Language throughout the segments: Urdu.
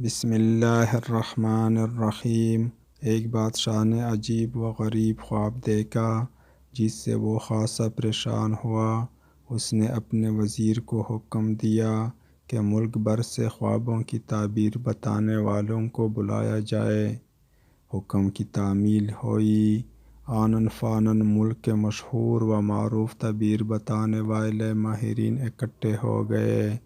بسم اللہ الرحمن الرحیم۔ ایک بادشاہ نے عجیب و غریب خواب دیکھا جس سے وہ خاصا پریشان ہوا۔ اس نے اپنے وزیر کو حکم دیا کہ ملک بھر سے خوابوں کی تعبیر بتانے والوں کو بلایا جائے۔ حکم کی تعمیل ہوئی۔ آنن فانن ملک کے مشہور و معروف تعبیر بتانے والے ماہرین اکٹھے ہو گئے۔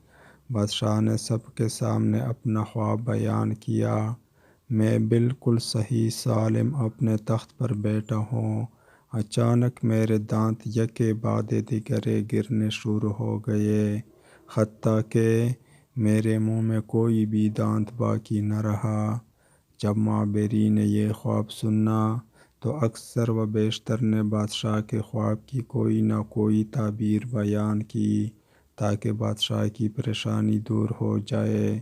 بادشاہ نے سب کے سامنے اپنا خواب بیان کیا۔ میں بالکل صحیح سالم اپنے تخت پر بیٹھا ہوں، اچانک میرے دانت یکے بعد دیگرے گرنے شروع ہو گئے، حتیٰ کہ میرے منہ میں کوئی بھی دانت باقی نہ رہا۔ جب معبرین نے یہ خواب سنا تو اکثر و بیشتر نے بادشاہ کے خواب کی کوئی نہ کوئی تعبیر بیان کی تاکہ بادشاہ کی پریشانی دور ہو جائے۔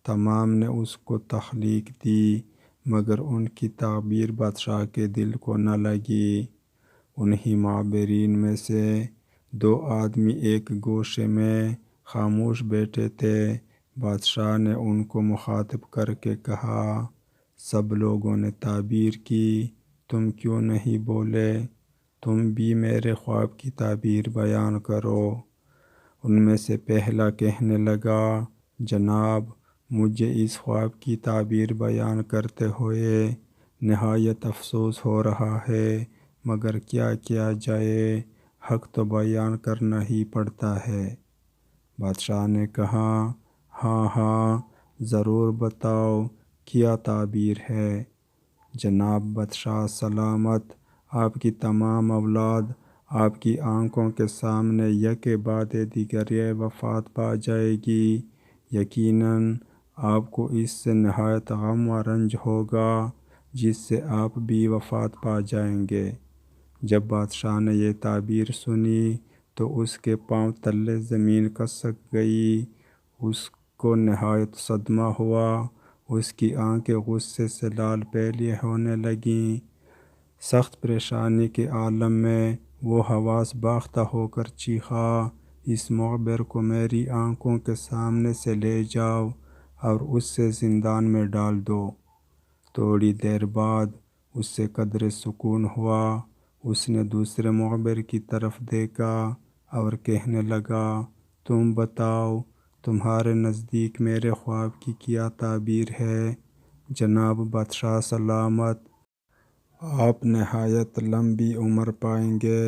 تمام نے اس کو تخلیق دی مگر ان کی تعبیر بادشاہ کے دل کو نہ لگی۔ انہی معبرین میں سے دو آدمی ایک گوشے میں خاموش بیٹھے تھے۔ بادشاہ نے ان کو مخاطب کر کے کہا، سب لوگوں نے تعبیر کی، تم کیوں نہیں بولے؟ تم بھی میرے خواب کی تعبیر بیان کرو۔ ان میں سے پہلا کہنے لگا، جناب، مجھے اس خواب کی تعبیر بیان کرتے ہوئے نہایت افسوس ہو رہا ہے، مگر کیا کیا جائے، حق تو بیان کرنا ہی پڑتا ہے۔ بادشاہ نے کہا، ہاں ہاں ضرور بتاؤ، کیا تعبیر ہے؟ جناب بادشاہ سلامت، آپ کی تمام اولاد آپ کی آنکھوں کے سامنے یکے بعد دیگرے وفات پا جائے گی۔ یقیناً آپ کو اس سے نہایت غم و رنج ہوگا جس سے آپ بھی وفات پا جائیں گے۔ جب بادشاہ نے یہ تعبیر سنی تو اس کے پاؤں تلے زمین کھسک گئی، اس کو نہایت صدمہ ہوا، اس کی آنکھیں غصے سے لال پیلی ہونے لگیں۔ سخت پریشانی کے عالم میں وہ حواس باختہ ہو کر چیخا، اس مخبر کو میری آنکھوں کے سامنے سے لے جاؤ اور اس سے زندان میں ڈال دو۔ تھوڑی دیر بعد اس سے قدرے سکون ہوا۔ اس نے دوسرے مخبر کی طرف دیکھا اور کہنے لگا، تم بتاؤ، تمہارے نزدیک میرے خواب کی کیا تعبیر ہے؟ جناب بادشاہ سلامت، آپ نہایت لمبی عمر پائیں گے،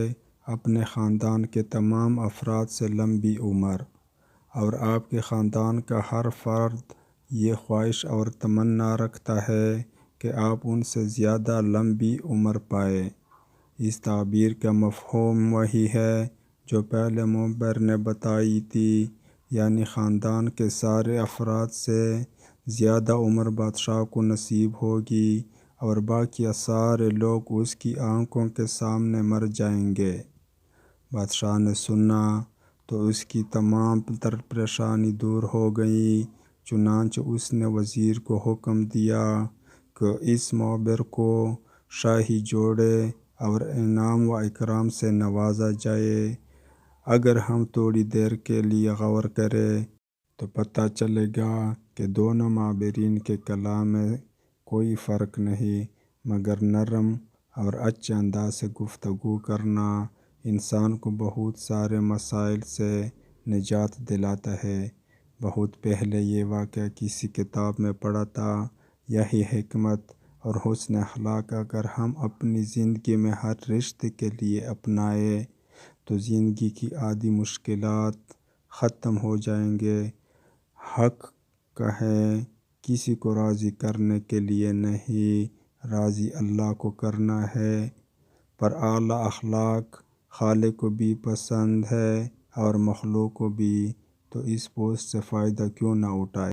اپنے خاندان کے تمام افراد سے لمبی عمر، اور آپ کے خاندان کا ہر فرد یہ خواہش اور تمنا رکھتا ہے کہ آپ ان سے زیادہ لمبی عمر پائیں۔ اس تعبیر کا مفہوم وہی ہے جو پہلے مخبر نے بتائی تھی، یعنی خاندان کے سارے افراد سے زیادہ عمر بادشاہ کو نصیب ہوگی اور باقی سارے لوگ اس کی آنکھوں کے سامنے مر جائیں گے۔ بادشاہ نے سنا تو اس کی تمام تر پریشانی دور ہو گئی، چنانچہ اس نے وزیر کو حکم دیا کہ اس مخبر کو شاہی جوڑے اور انعام و اکرام سے نوازا جائے۔ اگر ہم تھوڑی دیر کے لیے غور کریں تو پتہ چلے گا کہ دونوں معبرین کے کلام میں کوئی فرق نہیں، مگر نرم اور اچھے انداز سے گفتگو کرنا انسان کو بہت سارے مسائل سے نجات دلاتا ہے۔ بہت پہلے یہ واقعہ کسی کتاب میں پڑھا تھا۔ یہی حکمت اور حسن اخلاق اگر ہم اپنی زندگی میں ہر رشتے کے لیے اپنائیں تو زندگی کی آدھی مشکلات ختم ہو جائیں گے۔ حق کہیں کسی کو راضی کرنے کے لیے نہیں، راضی اللہ کو کرنا ہے۔ پر اعلیٰ اخلاق خالق کو بھی پسند ہے اور مخلوق کو بھی، تو اس پوسٹ سے فائدہ کیوں نہ اٹھائے۔